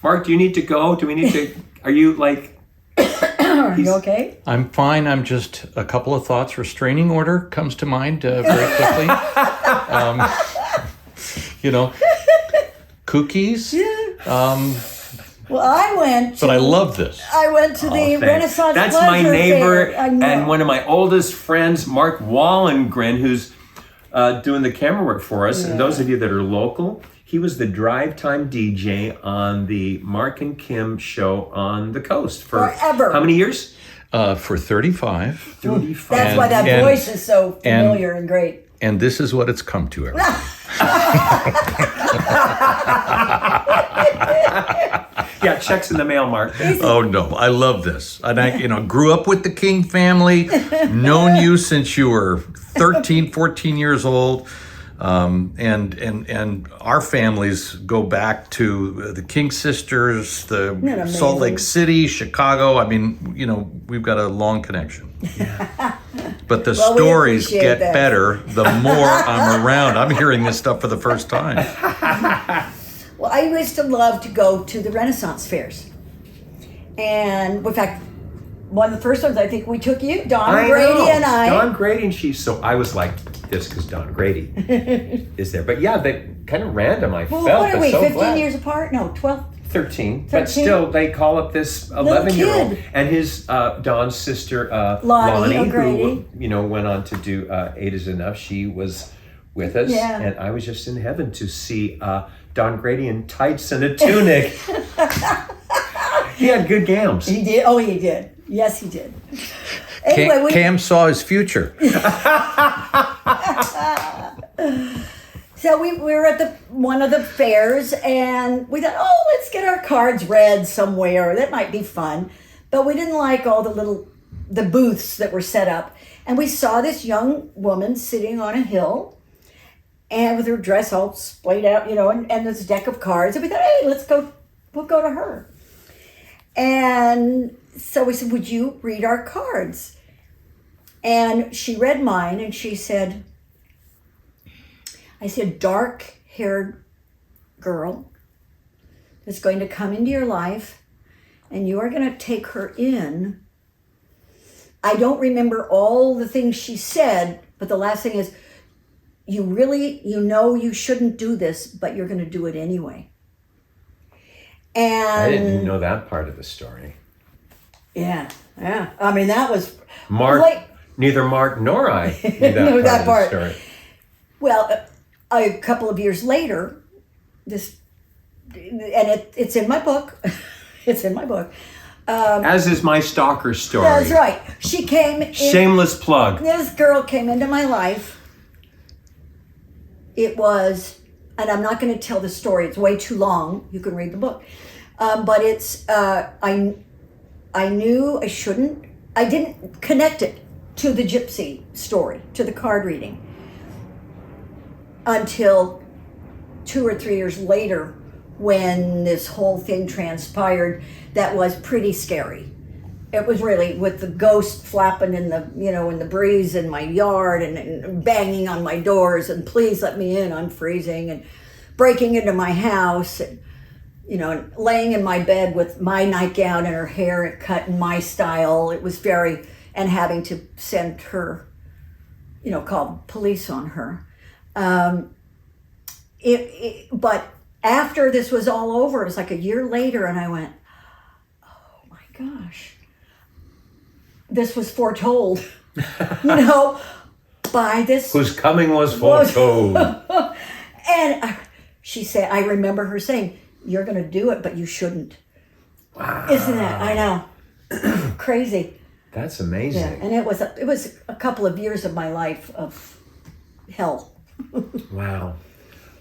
Mark, do you need to go? Do we need to? Are you like? Are you okay? I'm fine. I'm just a couple of thoughts. Restraining order comes to mind very quickly. Cookies. Well, I went to... But I love this. I went to the Renaissance That's Pleasure my neighbor Fair. and one of my oldest friends, Mark Wallengren, who's doing the camera work for us. Yeah. And those of you that are local, he was the drive time DJ on the Mark and Kim show on the coast for forever. How many years? For 35. 35. That's why that voice is so familiar and great. And this is what it's come to, everyone. Yeah, checks in the mail, Mark. Oh no, I love this. And I, grew up with the King family, known you since you were 13, 14 years old. And our families go back to the King sisters, the Salt Lake City, Chicago. I mean, we've got a long connection. Yeah. But the stories get better the more I'm around. I'm hearing this stuff for the first time. Well, I used to love to go to the Renaissance fairs. And in fact, one of the first ones I think we took you, Don Grady and I. Don Grady and she. So I was like, this because Don Grady is there. But yeah, they kind of random. I felt. What are we, so 15 glad. Years apart? No, 12. 13. But still, they call up this 11-year-old. And his, Don's sister, Lonnie who, went on to do 8 is Enough. She was with us. Yeah. And I was just in heaven to see Don Grady in tights and a tunic. He had good gams. He did. Oh, he did. Yes, he did. Anyway, Cam saw his future. So we were at one of the fairs, and we thought, let's get our cards read somewhere. That might be fun. But we didn't like all the booths that were set up. And we saw this young woman sitting on a hill, and with her dress all splayed out, and this deck of cards. And we thought, hey, we'll go to her. And so we said, would you read our cards? And she read mine, and she said, I see a dark-haired girl that's going to come into your life, and you are going to take her in. I don't remember all the things she said, but the last thing is, you shouldn't do this, but you're going to do it anyway. And I didn't know that part of the story. Yeah. I mean, that was... Neither Mark nor I knew that part of the story. Well, a couple of years later, it's in my book. It's in my book. As is my stalker story. That's right. She came in. Shameless plug. This girl came into my life. It was, and I'm not going to tell the story. It's way too long. You can read the book. But it's, I knew I shouldn't. I didn't connect it to the gypsy story, to the card reading, until 2 or 3 years later, when this whole thing transpired. That was pretty scary. It was really with the ghost flapping in the breeze in my yard and banging on my doors and please let me in, I'm freezing, and breaking into my house and and laying in my bed with my nightgown and her hair cut in my style. It was and having to send her, call police on her. But after this was all over, it was like a year later, and I went, oh my gosh, this was foretold, by this. Whose coming was foretold. And she said, I remember her saying, you're going to do it, but you shouldn't. Wow. Isn't that? I know. Crazy. That's amazing. Yeah, and it was a couple of years of my life of hell. Wow.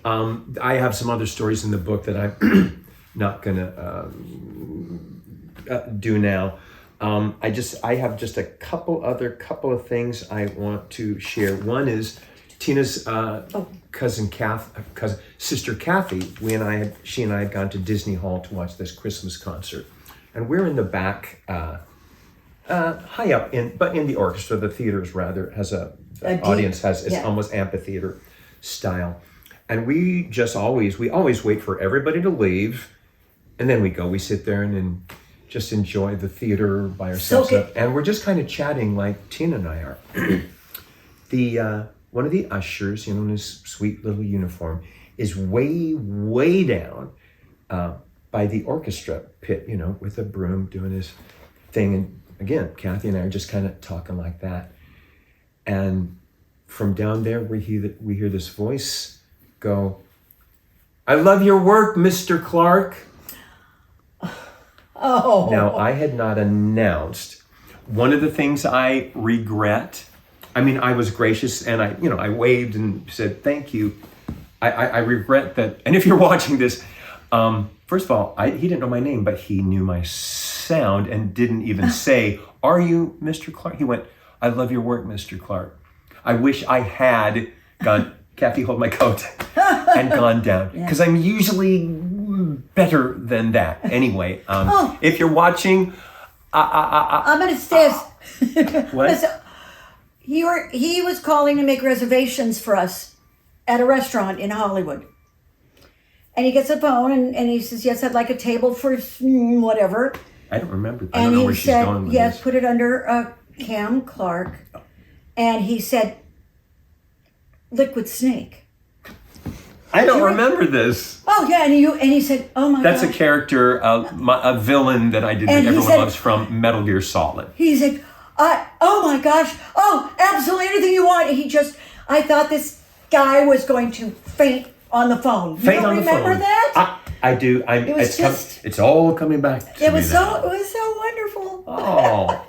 I have some other stories in the book that I'm not going to do now. I have just a couple of things I want to share. One is Tina's sister Kathy. She and I had gone to Disney Hall to watch this Christmas concert, and we're in the back, high up in the orchestra. The theater's rather has the audience is almost amphitheater style, and we always wait for everybody to leave, and then we sit there and just enjoy the theater by ourselves. And we're just kind of chatting like Tina and I are. The one of the ushers, in his sweet little uniform, is way down by the orchestra pit, with a broom doing his thing. And again, Kathy and I are just kind of talking like that. And from down there, we hear this voice go, "I love your work, Mr. Clark." Oh. Now, I had not announced. One of the things I regret, I was gracious and I waved and said, "Thank you." I regret that. And if you're watching this, first of all, he didn't know my name, but he knew my sound and didn't even say, "Are you Mr. Clark?" He went, "I love your work, Mr. Clark." I wish I had gone, "Kathy, hold my coat," and gone down. Because I'm usually better than that. Anyway, if you're watching, I'm going to say what? He was calling to make reservations for us at a restaurant in Hollywood. And he gets a phone and he says, "Yes, I'd like a table for whatever." I don't remember. I don't know where she's going with "Yes, this. put it under Cam Clark." And he said, "Liquid Snake." I don't remember this. Oh yeah, and he said, "Oh my That's gosh." a character, a villain that I did that everyone loves from Metal Gear Solid. He said, "Oh my gosh, oh, absolutely anything you want." I thought this guy was going to faint on the phone. You don't remember that? I do. It's all coming back to me. It was so wonderful. Oh.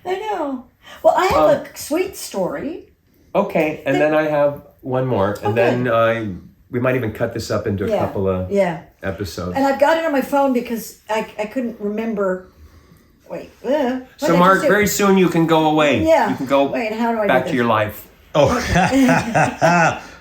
I know. Well, I have a sweet story. Okay, and then I have one more, and then we might even cut this up into a couple of episodes. And I've got it on my phone because I couldn't remember. Wait. So, Mark, very soon you can go away. Yeah. You can go how do I back do to your life. Oh,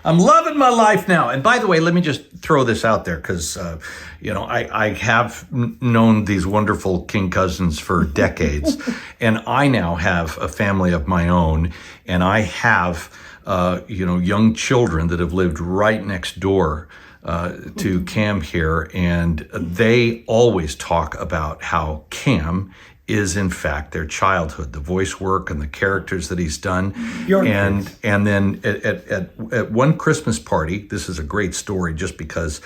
I'm loving my life now. And by the way, let me just throw this out there because, I have known these wonderful King cousins for decades. And I now have a family of my own. And I have, young children that have lived right next door to Cam here. And they always talk about how Cam is in fact their childhood, the voice work and the characters that he's done. And then at one Christmas party, this is a great story just because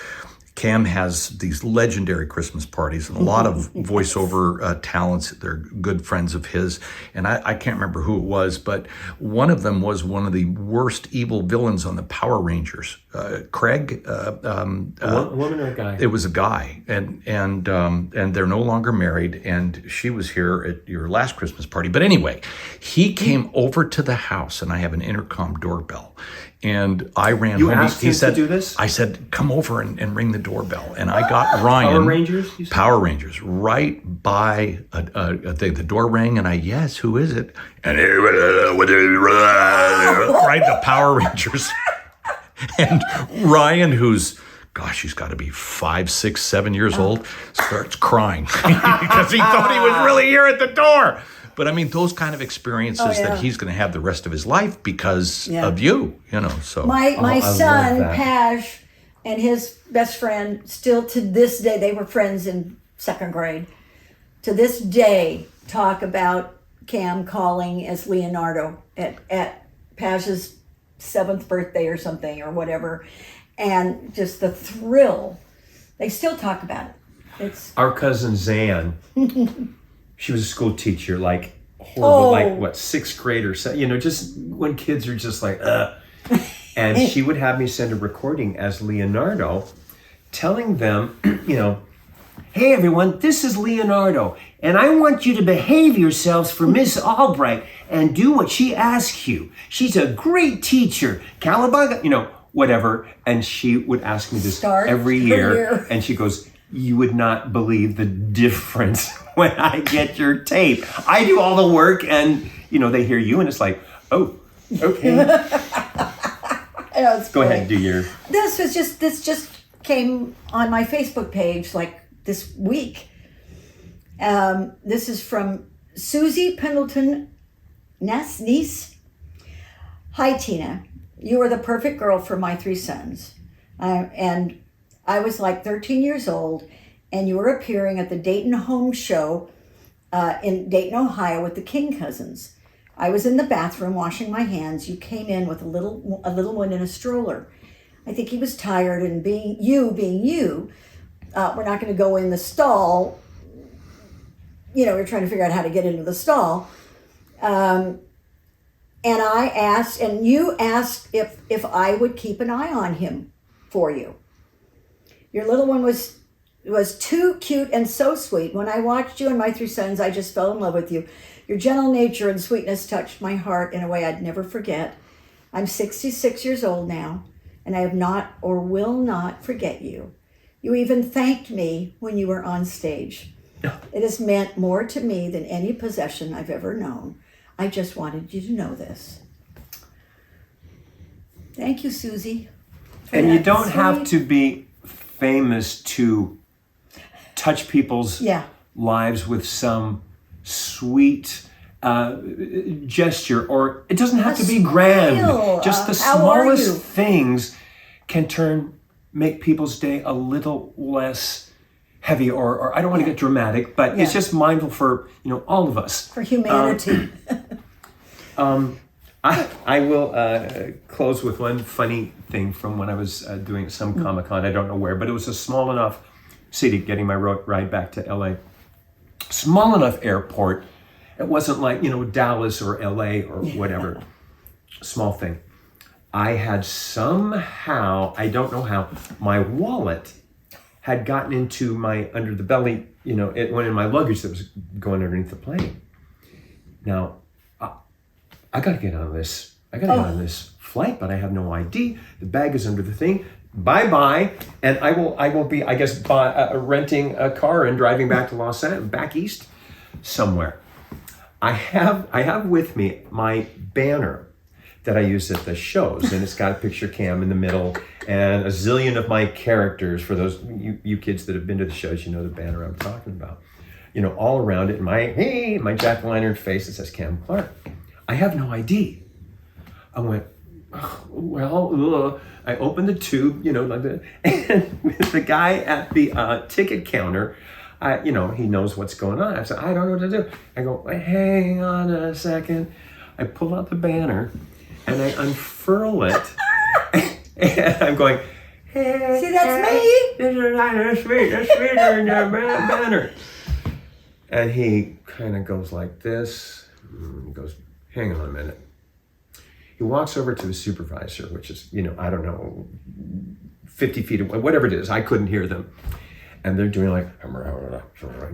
Cam has these legendary Christmas parties and a lot of voiceover talents. They're good friends of his. And I can't remember who it was, but one of them was one of the worst evil villains on the Power Rangers. Craig? A woman or a guy? It was a guy. And they're no longer married. And she was here at your last Christmas party. But anyway, he came over to the house and I have an intercom doorbell. And I ran home. Asked him to do this? I said, "Come over and ring the doorbell." And I got Ryan. Power Rangers? You said? Power Rangers, right by the door rang, and yes, who is it? And right, the Power Rangers. And Ryan, who's, gosh, he's got to be 5, 6, 7 years old, starts crying because he thought he was really here at the door. But those kind of experiences that he's going to have the rest of his life because of you, so. My son, Paj, and his best friend, still to this day, they were friends in 2nd grade, to this day talk about Cam calling as Leonardo at Paj's 7th birthday or something or whatever. And just the thrill. They still talk about it. It's our cousin Zan. She was a school teacher, like horrible, like 6th grade or so, just when kids are just like, And she would have me send a recording as Leonardo, telling them, "Hey everyone, this is Leonardo, and I want you to behave yourselves for Miss Albright and do what she asks you. She's a great teacher, Calabaga," whatever. And she would ask me this every year, and she goes, "You would not believe the difference when I get your tape. I do all the work and, they hear you and it's like, oh, okay." Go ahead, do your... This just came on my Facebook page like this week. This is from Susie Pendleton niece. "Hi, Tina. You are the perfect girl for my 3 sons. And I was like 13 years old, and you were appearing at the Dayton Home Show in Dayton, Ohio with the King cousins. I was in the bathroom washing my hands. You came in with a little one in a stroller. I think he was tired, and being you, we're not going to go in the stall. We're trying to figure out how to get into the stall. And I asked, and you asked if I would keep an eye on him for you. Your little one was too cute and so sweet. When I watched you and my 3 sons, I just fell in love with you. Your gentle nature and sweetness touched my heart in a way I'd never forget. I'm 66 years old now, and I have not or will not forget you. You even thanked me when you were on stage. It has meant more to me than any possession I've ever known. I just wanted you to know this. Thank you, Susie. And you don't have to be famous to touch people's lives with some sweet gesture, or it doesn't have to be grand. Just the smallest things can make people's day a little less heavy, or I don't want to get dramatic, but it's just mindful for all of us. For humanity. I will close with one funny thing from when I was doing some Comic-Con, I don't know where, but it was a small enough city, getting my ride back to LA. Small enough airport. It wasn't like, Dallas or LA or whatever. Small thing. I had somehow, I don't know how, my wallet had gotten into my under the belly, it went in my luggage that was going underneath the plane. Now, I got to get on this. I got to get on this flight, but I have no ID. The bag is under the thing. Bye-bye. And I will be, I guess, renting a car and driving back to Los Angeles, back east somewhere. I have with me my banner that I use at the shows, and it's got a picture cam in the middle and a zillion of my characters. For those you kids that have been to the shows, you know the banner I'm talking about. All around it, my jack-o'-lantern face that says Cam Clark. I have no ID. I went, I opened the tube, like that, and with the guy at the ticket counter, he knows what's going on. I said, I don't know what to do. I go, hang on a second. I pull out the banner, and I unfurl it, and I'm going, hey, see, that's me. This is in your banner. And he kind of goes like this. He goes, hang on a minute. He walks over to his supervisor, which is, I don't know, 50 feet away, whatever it is. I couldn't hear them. And they're doing like, and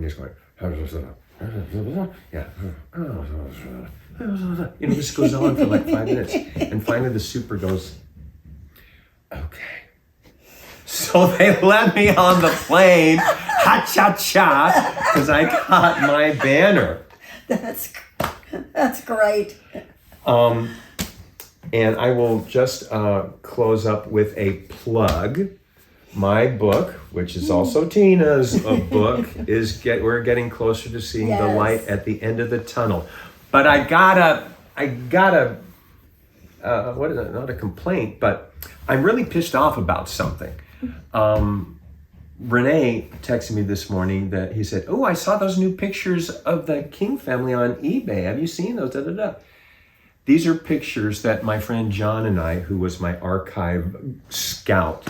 he's going, this goes on for like 5 minutes. And finally the super goes, okay. So they let me on the plane, ha-cha-cha, because I got my banner. That's great. And I will just close up with a plug. My book, which is also Tina's book, we're getting closer to seeing the light at the end of the tunnel. But I gotta, what is it? Not a complaint, but I'm really pissed off about something. Renee texted me this morning that he said, I saw those new pictures of the King family on eBay. Have you seen those? Da, da, da. These are pictures that my friend John and I, who was my archive scout,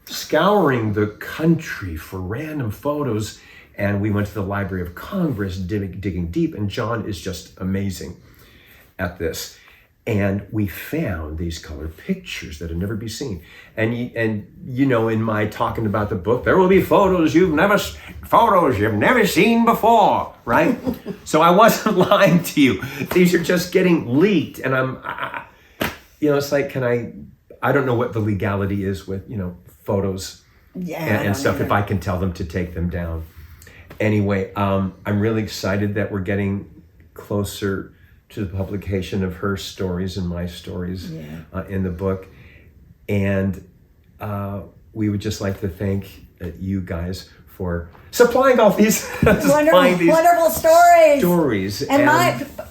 scouring the country for random photos. And we went to the Library of Congress digging deep. And John is just amazing at this. And we found these colored pictures that had never been seen. And in my talking about the book, there will be photos you've never seen before, right? So I wasn't lying to you. These are just getting leaked, and it's like, I don't know what the legality is with, photos and stuff, if I can tell them to take them down. Anyway, I'm really excited that we're getting closer to the publication of her stories and my stories in the book. And we would just like to thank you guys for supplying all these wonderful stories. Stories. And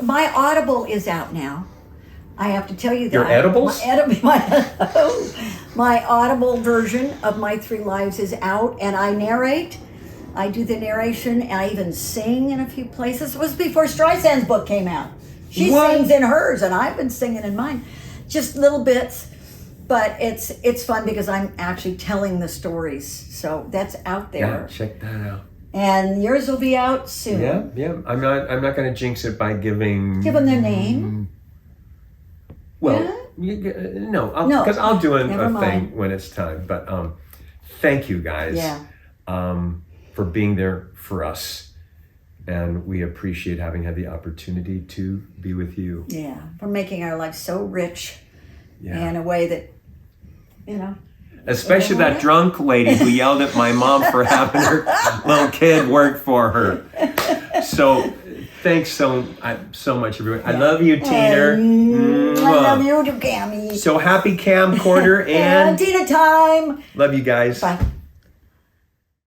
my Audible is out now. I have to tell you that Your edibles? My Audible version of My 3 Lives is out, and I narrate. I do the narration, and I even sing in a few places. It was before Streisand's book came out. She sings in hers, and I've been singing in mine. Just little bits, but it's fun because I'm actually telling the stories. So that's out there. Yeah, check that out. And yours will be out soon. Yeah. I'm not going to jinx it by giving. Give them their name. Well, no, because I'll do a thing when it's time. But thank you guys for being there for us. And we appreciate having had the opportunity to be with you. Yeah, for making our life so rich in a way that, Especially that drunk lady who yelled at my mom for having her little kid work for her. So thanks so much, everyone. I love you, Tina. I love you too, Cammy. So happy camcorder and Tina time. Love you guys. Bye.